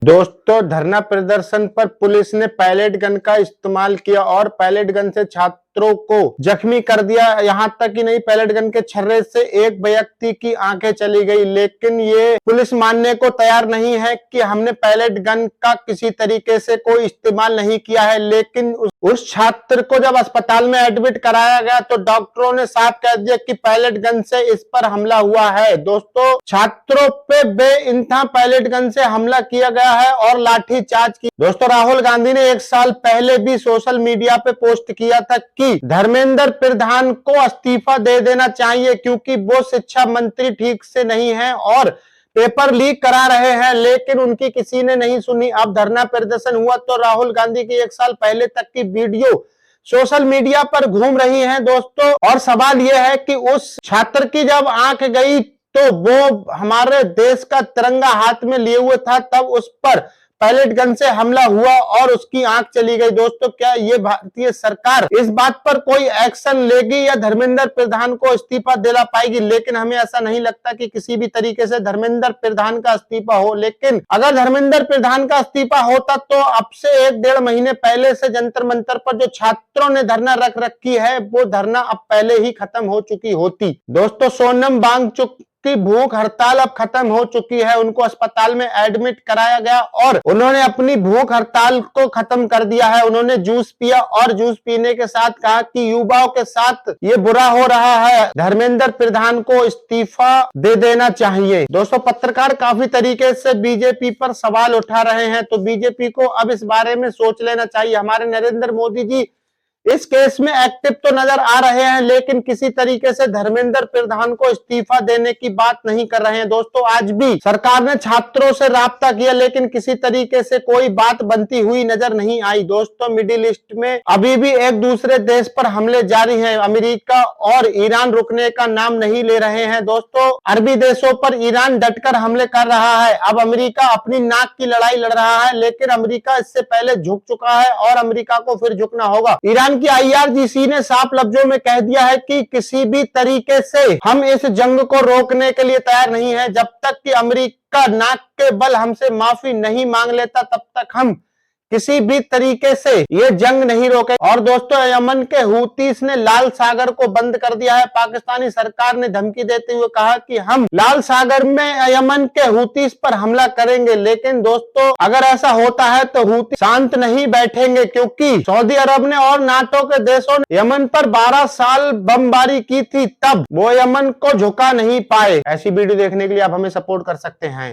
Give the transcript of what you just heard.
दोस्तों, धरना प्रदर्शन पर पुलिस ने पैलेट गन का इस्तेमाल किया और पैलेट गन से छात्रों को जख्मी कर दिया। यहां तक ही नहीं, पैलेट गन के छर्रे से एक व्यक्ति की आंखें चली गई। लेकिन ये पुलिस मानने को तैयार नहीं है कि हमने पैलेट गन का किसी तरीके से कोई इस्तेमाल नहीं किया है। लेकिन उस छात्र को जब अस्पताल में एडमिट कराया गया तो डॉक्टरों ने साफ कह दिया कि पैलेट गन से इस पर हमला हुआ है। दोस्तों, छात्रों पे बेइंतहा पैलेट गन से हमला किया गया है और लाठीचार्ज की। दोस्तों, राहुल गांधी ने एक साल पहले भी सोशल मीडिया पे पोस्ट किया था कि धर्मेंद्र प्रधान को इस्तीफा दे देना चाहिए क्योंकि वो शिक्षा मंत्री ठीक से नहीं है और पेपर लीक करा रहे हैं। लेकिन उनकी किसी ने नहीं सुनी। अब धरना प्रदर्शन हुआ तो राहुल गांधी की एक साल पहले तक की वीडियो सोशल मीडिया पर घूम रही है दोस्तों। और सवाल यह है कि उस छात्र की जब आंख गई तो वो हमारे देश का तिरंगा हाथ में लिए हुए था, तब उस पर पैलेट गन से हमला हुआ और उसकी आंख चली गई। दोस्तों, क्या ये भारतीय सरकार इस बात पर कोई एक्शन लेगी या धर्मेंद्र प्रधान को इस्तीफा दिला पाएगी? लेकिन हमें ऐसा नहीं लगता कि किसी भी तरीके से धर्मेंद्र प्रधान का इस्तीफा हो। लेकिन अगर धर्मेंद्र प्रधान का इस्तीफा होता तो अब से 1-1.5 महीने पहले से जंतर मंतर पर जो छात्रों ने धरना रख रखी है वो धरना अब पहले ही खत्म हो चुकी होती। दोस्तों, सोनम वांगचुक की भूख हड़ताल अब खत्म हो चुकी है। उनको अस्पताल में एडमिट कराया गया और उन्होंने अपनी भूख हड़ताल को खत्म कर दिया है। उन्होंने जूस पिया और जूस पीने के साथ कहा कि युवाओं के साथ ये बुरा हो रहा है, धर्मेंद्र प्रधान को इस्तीफा दे देना चाहिए। दोस्तों, पत्रकार काफी तरीके से बीजेपी पर सवाल उठा रहे हैं, तो बीजेपी को अब इस बारे में सोच लेना चाहिए। हमारे नरेंद्र मोदी जी इस केस में एक्टिव तो नजर आ रहे हैं, लेकिन किसी तरीके से धर्मेंद्र प्रधान को इस्तीफा देने की बात नहीं कर रहे हैं। दोस्तों, आज भी सरकार ने छात्रों से राब्ता किया, लेकिन किसी तरीके से कोई बात बनती हुई नजर नहीं आई। दोस्तों, मिडिल ईस्ट में अभी भी एक दूसरे देश पर हमले जारी हैं। अमेरिका और ईरान रुकने का नाम नहीं ले रहे हैं। दोस्तों, अरबी देशों पर ईरान डटकर हमले कर रहा है। अब अमेरिका अपनी नाक की लड़ाई लड़ रहा है, लेकिन अमेरिका इससे पहले झुक चुका है और अमेरिका को फिर झुकना होगा। ईरान की IRGC ने साफ लफ्जों में कह दिया है कि किसी भी तरीके से हम इस जंग को रोकने के लिए तैयार नहीं है। जब तक कि अमेरिका नाक के बल हमसे माफी नहीं मांग लेता तब तक हम किसी भी तरीके से ये जंग नहीं रोके। और दोस्तों, यमन के हूतीस ने लाल सागर को बंद कर दिया है। पाकिस्तानी सरकार ने धमकी देते हुए कहा कि हम लाल सागर में यमन के हूतीस पर हमला करेंगे। लेकिन दोस्तों, अगर ऐसा होता है तो हूती शांत नहीं बैठेंगे, क्योंकि सऊदी अरब ने और नाटो के देशों ने यमन पर 12 साल बमबारी की थी, तब वो यमन को झुका नहीं पाए। ऐसी वीडियो देखने के लिए आप हमें सपोर्ट कर सकते हैं।